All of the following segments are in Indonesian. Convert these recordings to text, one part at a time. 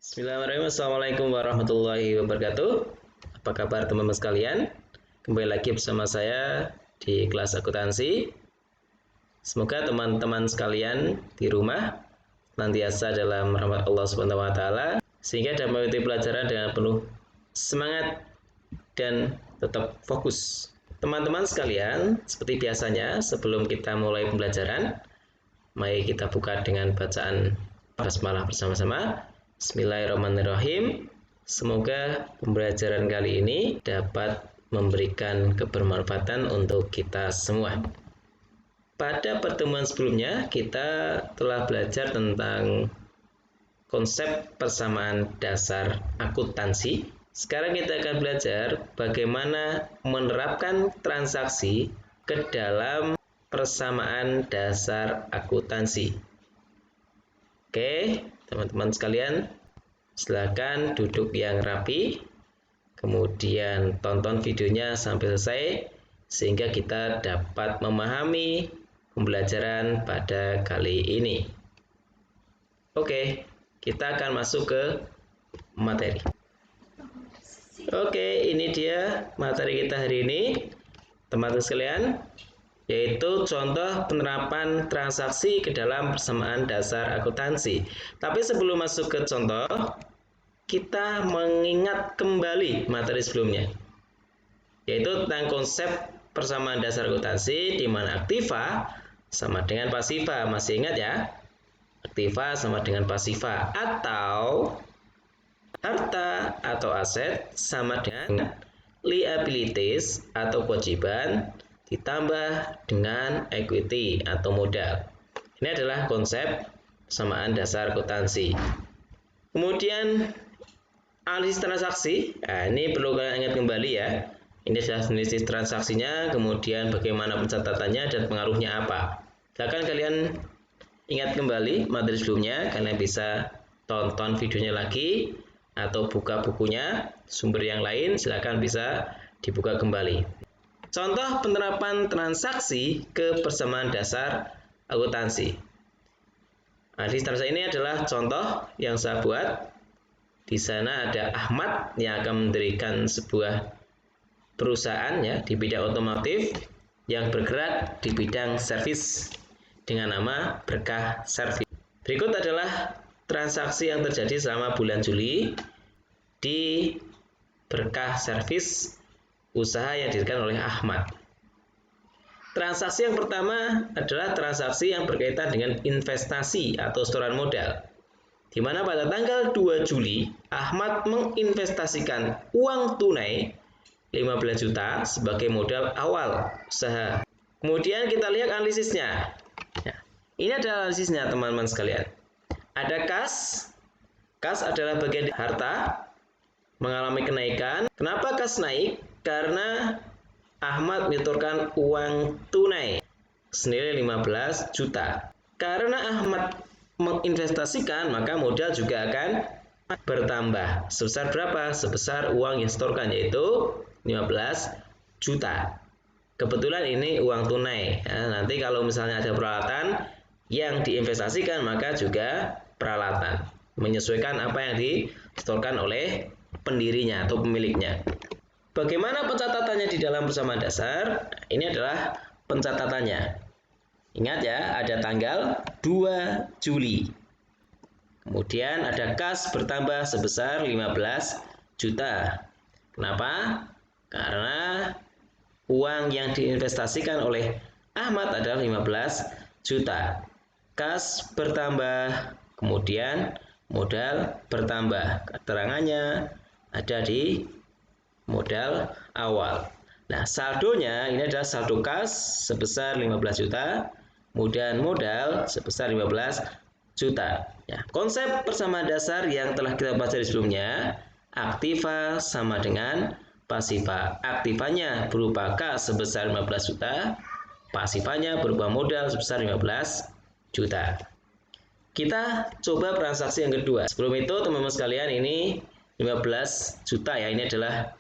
Bismillahirrahmanirrahim. Assalamualaikum warahmatullahi wabarakatuh. Apa kabar teman-teman sekalian? Kembali lagi bersama saya di kelas akuntansi. Semoga teman-teman sekalian di rumah senantiasa dalam rahmat Allah Subhanahu wa taala sehingga dapat mengikuti pelajaran dengan penuh semangat dan tetap fokus. Teman-teman sekalian, seperti biasanya sebelum kita mulai pembelajaran, mari kita buka dengan bacaan basmalah bersama-sama. Bismillahirrahmanirrahim. Semoga pembelajaran kali ini dapat memberikan kebermanfaatan untuk kita semua. Pada pertemuan sebelumnya kita telah belajar tentang konsep persamaan dasar akuntansi. Sekarang kita akan belajar bagaimana menerapkan transaksi ke dalam persamaan dasar akuntansi. Oke, teman-teman sekalian, silakan duduk yang rapi, kemudian tonton videonya sampai selesai sehingga kita dapat memahami pembelajaran pada kali ini. Oke, kita akan masuk ke materi. Oke, ini dia materi kita hari ini, teman-teman sekalian, yaitu contoh penerapan transaksi ke dalam persamaan dasar akuntansi. Tapi sebelum masuk ke contoh, kita mengingat kembali materi sebelumnya, yaitu tentang konsep persamaan dasar akuntansi di mana aktiva sama dengan pasiva. Masih ingat ya? Aktiva sama dengan pasiva, atau harta atau aset sama dengan liabilities atau kewajiban ditambah dengan equity atau modal. Ini adalah konsep persamaan dasar akuntansi. Kemudian analisis transaksi. Nah, ini perlu kalian ingat kembali ya. Ini adalah analisis transaksinya, kemudian bagaimana pencatatannya dan pengaruhnya apa. Silakan kalian ingat kembali materi sebelumnya, kalian bisa tonton videonya lagi atau buka bukunya, sumber yang lain silakan bisa dibuka kembali. Contoh penerapan transaksi ke persamaan dasar akuntansi. Analisis transaksi ini adalah contoh yang saya buat. Di sana ada Ahmad yang akan mendirikan sebuah perusahaan ya di bidang otomotif yang bergerak di bidang servis dengan nama Berkah Servis. Berikut adalah transaksi yang terjadi selama bulan Juli di Berkah Servis, usaha yang didirikan oleh Ahmad. Transaksi yang pertama adalah transaksi yang berkaitan dengan investasi atau setoran modal, di mana pada tanggal 2 Juli Ahmad menginvestasikan uang tunai 15 juta sebagai modal awal usaha. Kemudian kita lihat analisisnya. Nah, ini adalah analisisnya teman-teman sekalian. Ada kas. Kas adalah bagian harta mengalami kenaikan. Kenapa kas naik? Karena Ahmad menyetorkan uang tunai senilai 15 juta. Karena Ahmad menginvestasikan, maka modal juga akan bertambah. Sebesar berapa? Sebesar uang yang disetorkan, yaitu 15 juta. Kebetulan ini uang tunai. Ya, nanti kalau misalnya ada peralatan yang diinvestasikan, maka juga peralatan menyesuaikan apa yang disetorkan oleh pendirinya atau pemiliknya. Bagaimana pencatatannya di dalam persamaan dasar? Ini adalah pencatatannya. Ingat ya, ada tanggal 2 Juli. Kemudian ada kas bertambah sebesar 15 juta. Kenapa? Karena uang yang diinvestasikan oleh Ahmad adalah 15 juta. Kas bertambah, kemudian modal bertambah. Keterangannya ada di modal awal. Nah, saldonya ini adalah saldo kas sebesar 15 juta, kemudian modal sebesar 15 juta. Ya, konsep persamaan dasar yang telah kita pelajari sebelumnya, aktiva sama dengan pasiva. Aktivanya berupa kas sebesar 15 juta, pasivanya berupa modal sebesar 15 juta. Kita coba transaksi yang kedua. Sebelum itu teman-teman sekalian, ini 15 juta ya, ini adalah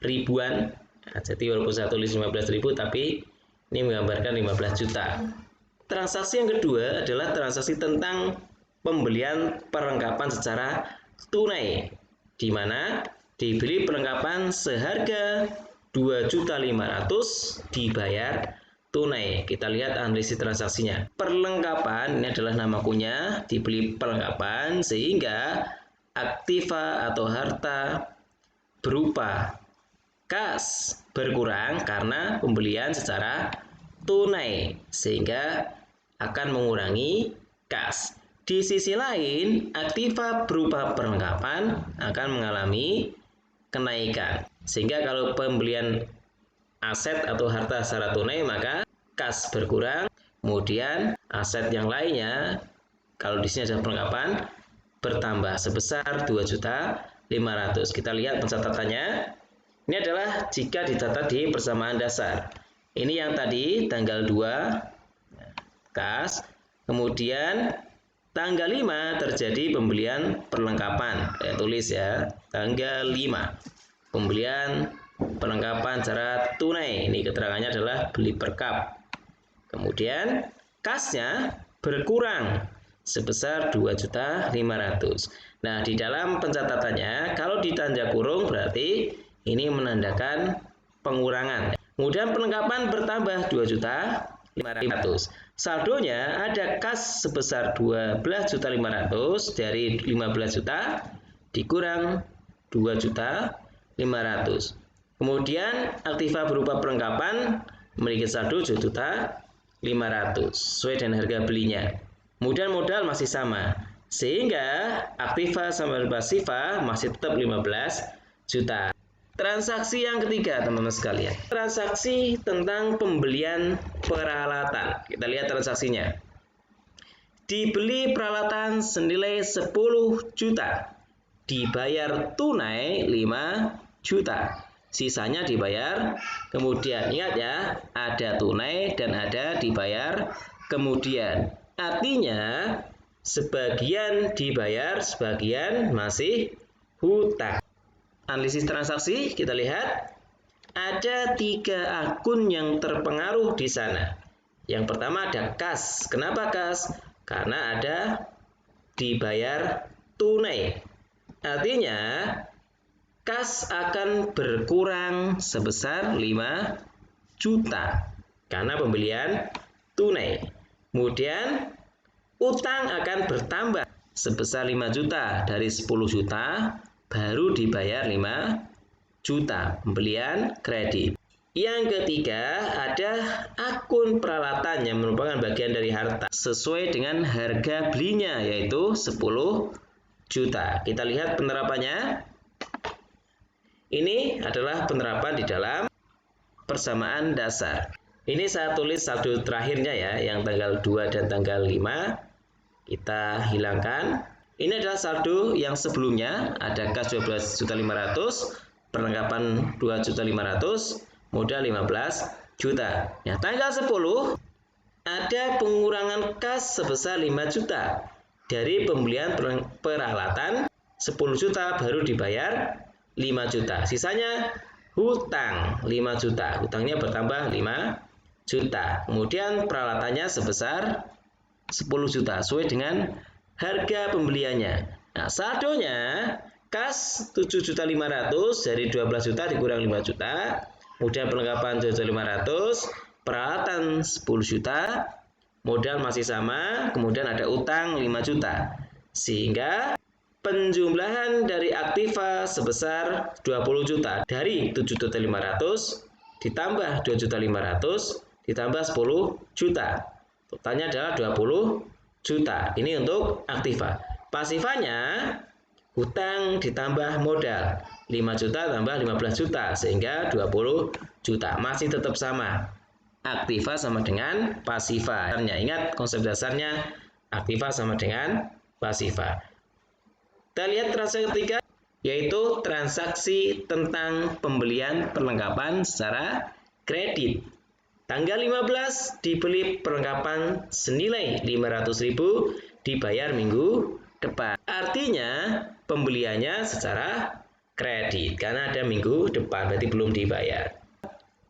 ribuan. Nah, jadi walaupun saya tulis 15.000 tapi ini menggambarkan 15 juta. Transaksi yang kedua adalah transaksi tentang pembelian perlengkapan secara tunai, di mana dibeli perlengkapan seharga 2.500.000 dibayar tunai. Kita lihat analisis transaksinya. Perlengkapan ini adalah nama akunnya, dibeli perlengkapan sehingga aktiva atau harta berupa kas berkurang karena pembelian secara tunai sehingga akan mengurangi kas. Di sisi lain, aktiva berupa perlengkapan akan mengalami kenaikan. Sehingga kalau pembelian aset atau harta secara tunai maka kas berkurang, kemudian aset yang lainnya kalau di sini ada perlengkapan bertambah sebesar 2.500.000. Kita lihat pencatatannya. Ini adalah jika dicatat di persamaan dasar. Ini yang tadi tanggal 2 kas, kemudian tanggal 5 terjadi pembelian perlengkapan. Saya tulis ya, tanggal 5 pembelian perlengkapan secara tunai. Ini keterangannya adalah beli perkap. Kemudian kasnya berkurang sebesar 2.500.000. Nah, di dalam pencatatannya kalau ditanda kurung berarti ini menandakan pengurangan. Kemudian perlengkapan bertambah 2.500.000. Saldonya ada kas sebesar 12.500.000 dari 15 juta dikurang 2.500.000. Kemudian aktiva berupa perlengkapan memiliki saldo 7.500.000 sesuai dengan harga belinya. Kemudian modal masih sama sehingga aktiva sama pasiva masih tetap 15 juta. Transaksi yang ketiga, teman-teman sekalian. Transaksi tentang pembelian peralatan. Kita lihat transaksinya. Dibeli peralatan senilai 10 juta. Dibayar tunai 5 juta. Sisanya dibayar kemudian. Ingat ya, ada tunai dan ada dibayar kemudian. Artinya, sebagian dibayar, sebagian masih hutang. Analisis transaksi, kita lihat ada 3 akun yang terpengaruh di sana. Yang pertama ada kas. Kenapa kas? Karena ada dibayar tunai. Artinya kas akan berkurang sebesar 5 juta karena pembelian tunai. Kemudian utang akan bertambah sebesar 5 juta dari 10 juta baru dibayar 5 juta pembelian kredit. Yang ketiga ada akun peralatan yang merupakan bagian dari harta sesuai dengan harga belinya yaitu 10 juta. Kita lihat penerapannya. Ini adalah penerapan di dalam persamaan dasar. Ini saya tulis saldo terakhirnya ya, yang tanggal 2 dan tanggal 5. Kita hilangkan. Ini adalah saldo yang sebelumnya, ada kas 12.500.000, perlengkapan 2.500.000, modal 15 juta. Nah, tanggal 10 ada pengurangan kas sebesar 5 juta. Dari pembelian peralatan 10 juta baru dibayar 5 juta. Sisanya hutang 5 juta. Hutangnya bertambah 5 juta. Kemudian peralatannya sebesar 10 juta sesuai dengan harga pembeliannya. Nah, saldonya kas 7.500.000 dari 12 juta dikurang 5 juta. Kemudian perlengkapan 7.500.000, peralatan 10 juta, modal masih sama, kemudian ada utang 5 juta. Sehingga penjumlahan dari aktiva sebesar 20 juta. Dari 7.500.000 ditambah 2.500.000 ditambah 10 juta. Totalnya adalah 20 juta. Ini untuk aktiva. Pasivanya hutang ditambah modal 5 juta tambah 15 juta sehingga 20 juta. Masih tetap sama. Aktiva sama dengan pasiva. Ingat konsep dasarnya aktiva sama dengan pasiva. Kita lihat transaksi ketiga yaitu transaksi tentang pembelian perlengkapan secara kredit. Tanggal 15 dibeli perlengkapan senilai 500.000 dibayar minggu depan. Artinya pembeliannya secara kredit karena ada minggu depan berarti belum dibayar.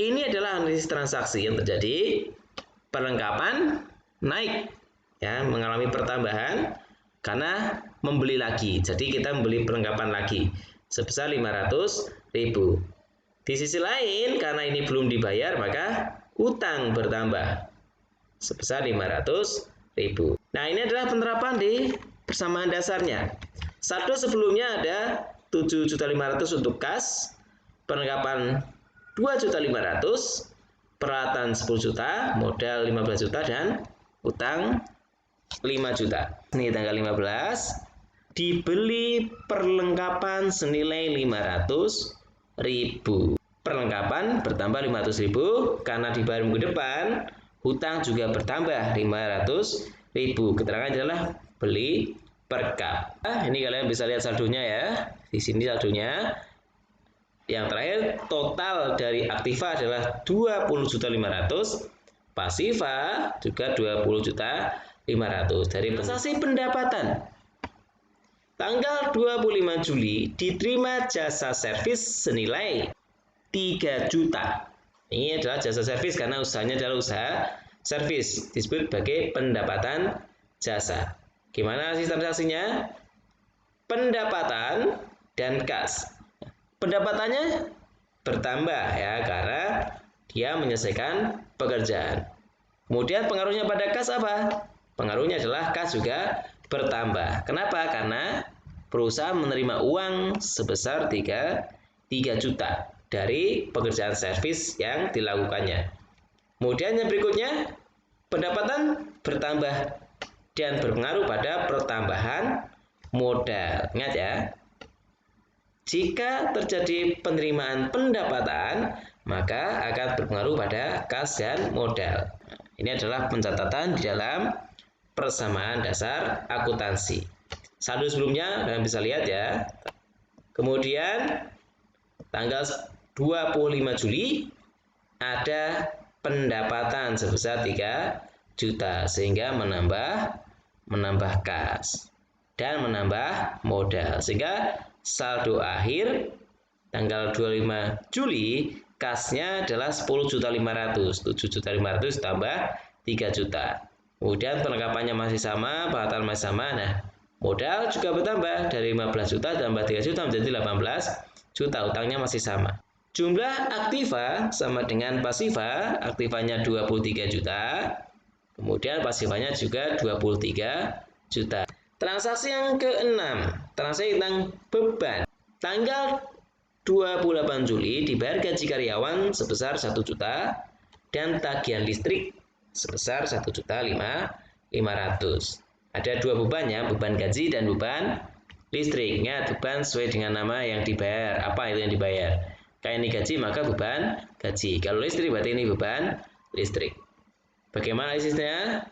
Ini adalah analisis transaksi yang terjadi. Perlengkapan naik ya, mengalami pertambahan. karena membeli lagi. Jadi kita membeli perlengkapan lagi sebesar 500.000. Di sisi lain, karena ini belum dibayar, maka utang bertambah sebesar 500.000. Nah, ini adalah penerapan di persamaan dasarnya. Saldo sebelumnya ada 7.500.000 untuk kas, perlengkapan 2.500.000, peralatan 10 juta, modal 15 juta, dan utang 5 juta. Ini tanggal 15, dibeli perlengkapan senilai 500.000. Perlengkapan bertambah 500.000 karena dibayar minggu depan, hutang juga bertambah 500.000. Keterangan adalah beli perkap. Ini kalian bisa lihat saldonya ya. Di sini saldonya. Yang terakhir, total dari aktiva adalah 20.500.000, pasiva juga 20.500.000. Dari transaksi pendapatan, tanggal 25 Juli diterima jasa servis senilai 3 juta. Ini adalah jasa servis karena usahanya adalah usaha servis, disebut sebagai pendapatan jasa. Gimana sistem transaksinya? Pendapatan dan kas. Pendapatannya bertambah ya karena dia menyelesaikan pekerjaan. Kemudian pengaruhnya pada kas apa? Pengaruhnya adalah kas juga bertambah. Kenapa? Karena perusahaan menerima uang sebesar 3 juta dari pekerjaan servis yang dilakukannya. Kemudian yang berikutnya, pendapatan bertambah dan berpengaruh pada pertambahan modal. Ingat ya. Jika terjadi penerimaan pendapatan, maka akan berpengaruh pada kas dan modal. Ini adalah pencatatan di dalam persamaan dasar akuntansi. Saldo sebelumnya kalian bisa lihat ya. Kemudian tanggal 25 Juli ada pendapatan sebesar 3 juta sehingga menambah kas dan menambah modal, sehingga saldo akhir tanggal 25 Juli kasnya adalah 10.500.000, 7.500.000 tambah 3 juta. Kemudian perlengkapannya masih sama, peralatan masih sama. Nah, modal juga bertambah dari 15 juta tambah 3 juta menjadi 18 juta, utangnya masih sama. Jumlah aktiva sama dengan pasiva, aktivanya 23 juta, kemudian pasivanya juga 23 juta. Transaksi yang ke-6, transaksi tentang beban. Tanggal 28 Juli dibayar gaji karyawan sebesar 1 juta dan tagihan listrik sebesar 1.500.000. Ada dua beban ya, beban gaji dan beban listrik. Ingat, beban sesuai dengan nama yang dibayar. Apa itu yang dibayar? Kayak ini gaji, maka beban gaji. Kalau listrik berarti ini beban listrik. Bagaimana analisisnya?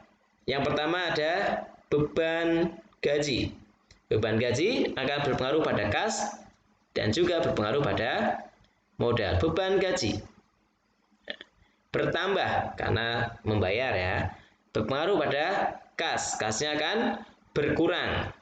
Yang pertama ada beban gaji. Beban gaji akan berpengaruh pada kas dan juga berpengaruh pada modal. Beban gaji bertambah karena membayar ya. Berpengaruh pada kas. Kasnya akan berkurang.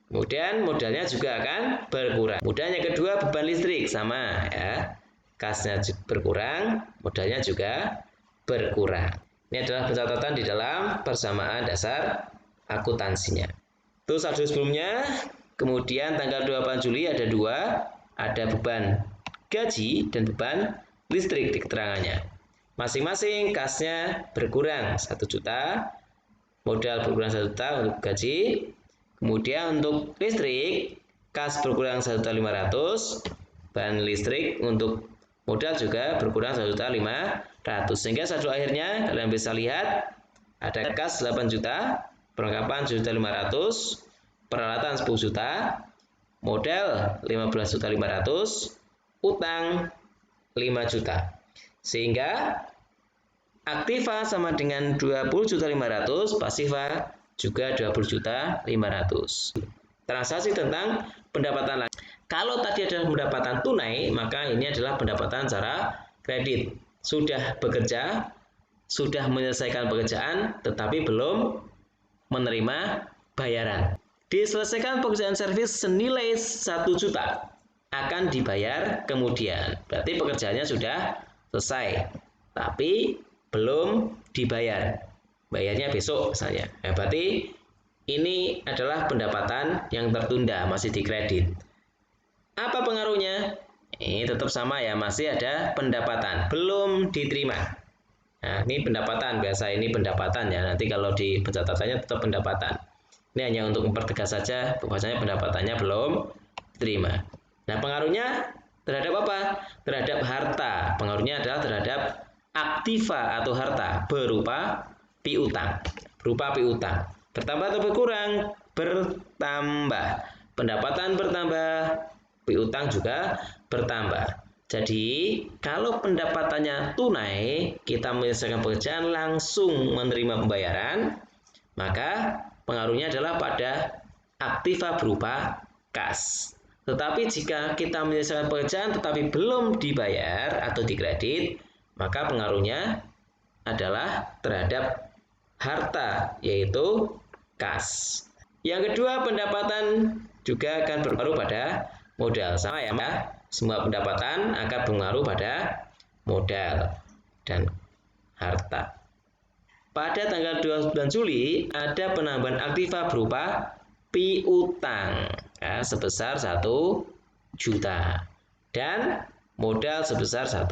Kemudian modalnya juga akan berkurang. Kemudian yang kedua beban listrik sama ya. Kasnya berkurang, modalnya juga berkurang. Ini adalah pencatatan di dalam persamaan dasar akuntansinya. Itu saldo sebelumnya. Kemudian tanggal 28 Juli ada dua, ada beban gaji dan beban listrik di keterangannya. Masing-masing kasnya berkurang 1 juta, modal berkurang 1 juta untuk gaji. Kemudian untuk listrik, kas berkurang 1.500.000, bahan listrik untuk modal juga berkurang 1.500.000. Sehingga saldo akhirnya kalian bisa lihat ada kas 8 juta, perlengkapan 7.500.000, peralatan 10 juta, modal 15.500.000, utang 5 juta. Sehingga aktiva sama dengan 20.500.000, pasiva juga 20.500.000. Transaksi tentang pendapatan lain. Kalau tadi adalah pendapatan tunai, maka ini adalah pendapatan secara kredit. Sudah bekerja, sudah menyelesaikan pekerjaan, tetapi belum menerima bayaran. Diselesaikan pekerjaan servis senilai 1 juta akan dibayar kemudian. Berarti pekerjaannya sudah selesai, tapi belum dibayar. Bayarnya besok misalnya. Berarti ini adalah pendapatan yang tertunda, masih dikredit. Apa pengaruhnya? Ini tetap sama ya, masih ada pendapatan, belum diterima. Nah, ini pendapatan, biasa ini pendapatan ya, nanti kalau di pencatatannya tetap pendapatan. Ini hanya untuk mempertegas saja, bahwasanya pendapatannya belum diterima. Nah, pengaruhnya terhadap apa? Terhadap harta. Pengaruhnya adalah terhadap aktiva atau harta berupa piutang. Berupa piutang. Bertambah atau berkurang? Bertambah. Pendapatan bertambah, piutang juga bertambah. Jadi, kalau pendapatannya tunai, kita menyelesaikan pekerjaan langsung menerima pembayaran, maka pengaruhnya adalah pada aktiva berupa kas. Tetapi jika kita menyelesaikan pekerjaan tetapi belum dibayar atau dikredit, maka pengaruhnya adalah terhadap harta, yaitu kas. Yang kedua, pendapatan juga akan berpengaruh pada modal. Sama ya, semua pendapatan akan berpengaruh pada modal dan harta. Pada tanggal 29 Juli ada penambahan aktiva berupa piutang ya, sebesar 1 juta dan modal sebesar 1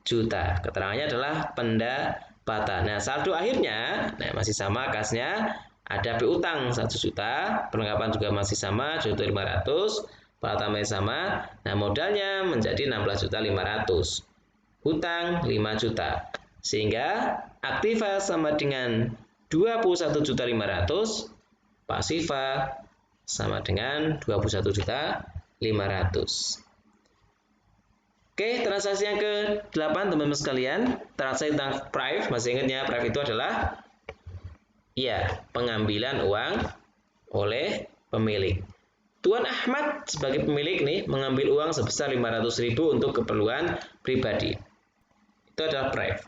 juta. Keterangannya adalah pendapatan. Nah, saldo akhirnya masih sama kasnya, ada piutang 1 juta, perlengkapan juga masih sama 2.500.000, pengetahuan sama. Nah, modalnya menjadi 16.500.000. Hutang 5 juta. Sehingga aktiva sama dengan 21.500.000, pasiva sama dengan 21.500.000. Oke, transaksi yang ke-8 teman-teman sekalian, transaksi tentang prive. Masih ingat ya, prive itu adalah pengambilan uang oleh pemilik. Tuan Ahmad sebagai pemilik nih mengambil uang sebesar 500.000 untuk keperluan pribadi. Itu adalah prive.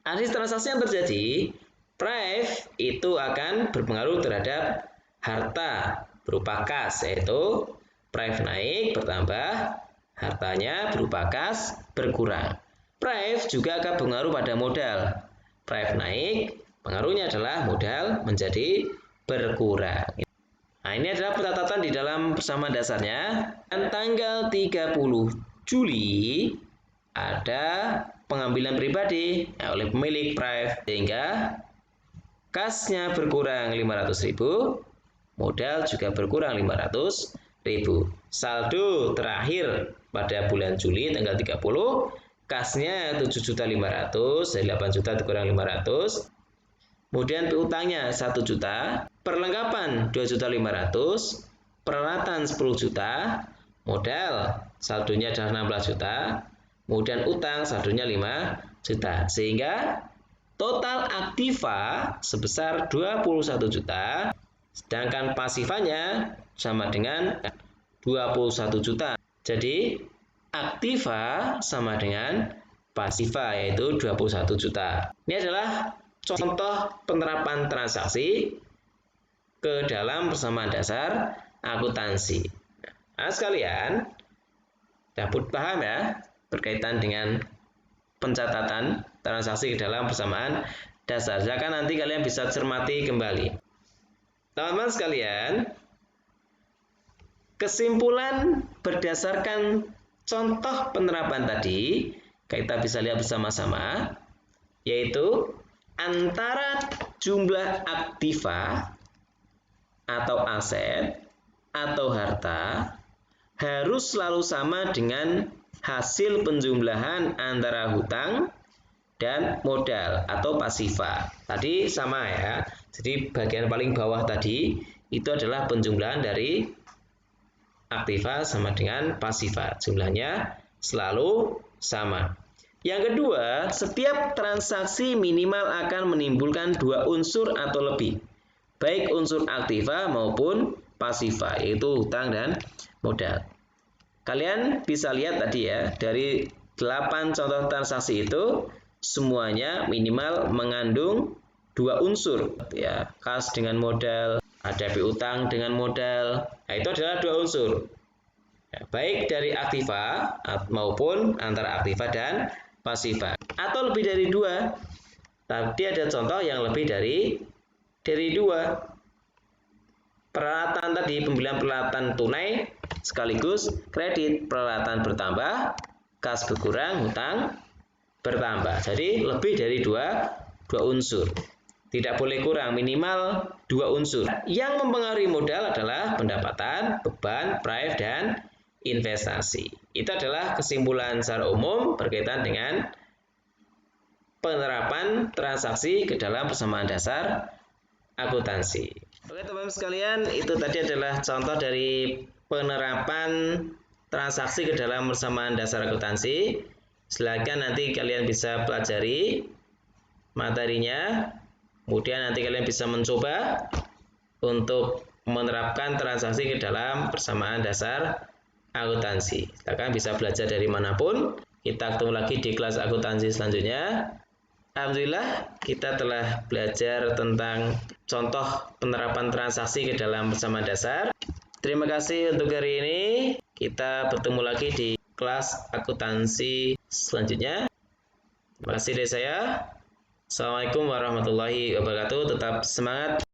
Asis transaksi yang terjadi, prive itu akan berpengaruh terhadap harta berupa kas, yaitu prive naik bertambah, hartanya berupa kas berkurang. Prive juga akan berpengaruh pada modal. Prive naik, pengaruhnya adalah modal menjadi berkurang. Nah, ini adalah pencatatan di dalam persamaan dasarnya. Dan tanggal 30 Juli ada pengambilan pribadi oleh pemilik prive, sehingga kasnya berkurang 500.000, modal juga berkurang 500.000. Saldo terakhir pada bulan Juli tanggal 30, kasnya 7.500.000, dari 8 juta dikurang 500. Kemudian piutangnya 1 juta, perlengkapan 2.500.000, peralatan 10 juta, modal saldonya adalah 16 juta, kemudian utang saldonya 5 juta. Sehingga total aktiva sebesar 21 juta, sedangkan pasivanya sama dengan 21 juta. Jadi aktiva sama dengan pasiva, yaitu 21 juta. Ini adalah contoh penerapan transaksi ke dalam persamaan dasar akuntansi. Nah, sekalian, dapat paham ya berkaitan dengan pencatatan transaksi ke dalam persamaan dasar. Silakan nanti kalian bisa cermati kembali. Teman-teman sekalian, kesimpulan berdasarkan contoh penerapan tadi, kita bisa lihat bersama-sama, yaitu antara jumlah aktiva atau aset atau harta harus selalu sama dengan hasil penjumlahan antara hutang dan modal atau pasiva. Tadi sama ya. Jadi bagian paling bawah tadi itu adalah penjumlahan dari aktiva sama dengan pasiva. Jumlahnya selalu sama. Yang kedua, setiap transaksi minimal akan menimbulkan 2 unsur atau lebih, baik unsur aktiva maupun pasiva, yaitu hutang dan modal. Kalian bisa lihat tadi ya, dari 8 contoh transaksi itu semuanya minimal mengandung 2 unsur ya, kas dengan modal, ada piutang dengan modal. Nah, itu adalah 2 unsur. Ya, baik dari aktiva maupun antara aktiva dan pasiva, atau lebih dari 2. Tapi ada contoh yang lebih dari dari 2. Peralatan tadi, pembelian peralatan tunai sekaligus kredit, peralatan bertambah, kas berkurang, hutang bertambah. Jadi lebih dari dua unsur. Tidak boleh kurang, minimal 2 unsur. Yang mempengaruhi modal adalah pendapatan, beban, price, dan investasi. Itu adalah kesimpulan secara umum berkaitan dengan penerapan transaksi ke dalam persamaan dasar akuntansi. Oke teman-teman sekalian, itu tadi adalah contoh dari penerapan transaksi ke dalam persamaan dasar akuntansi. Silakan nanti kalian bisa pelajari materinya, kemudian nanti kalian bisa mencoba untuk menerapkan transaksi ke dalam persamaan dasar akuntansi. Silakan bisa belajar dari manapun. Kita ketemu lagi di kelas akuntansi selanjutnya. Alhamdulillah kita telah belajar tentang contoh penerapan transaksi ke dalam persamaan dasar. Terima kasih untuk hari ini. Kita bertemu lagi di kelas akuntansi selanjutnya. Terima kasih dari saya. Assalamualaikum warahmatullahi wabarakatuh. Tetap semangat.